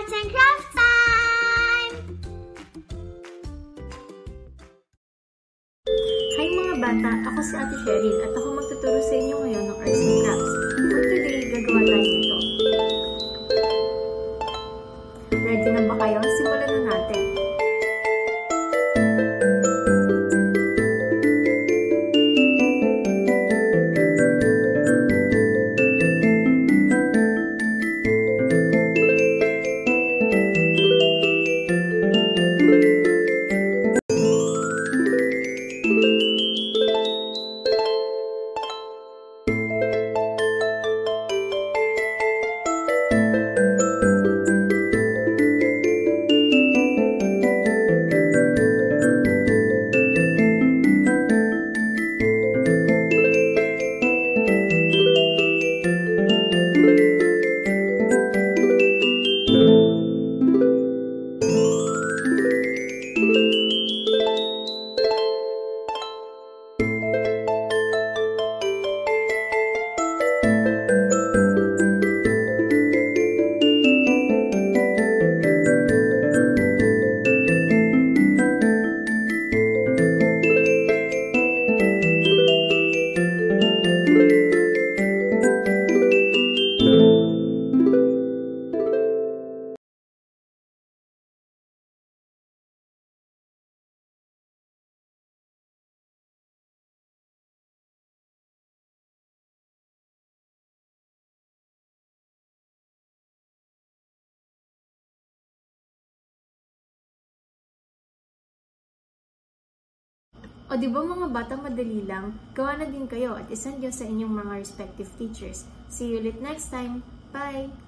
Arts and Crafts time! Hi mga bata! Ako si Ate Cheryl at ako magtuturo sa inyo ngayon ng Arts and Crafts. For today, gagawa tayo nito. Ready na ba kayo? Simulan na natin. O di ba mga bata, madali lang? Gawa na din kayo at isend nyo sa inyong mga respective teachers. See you ulit next time. Bye!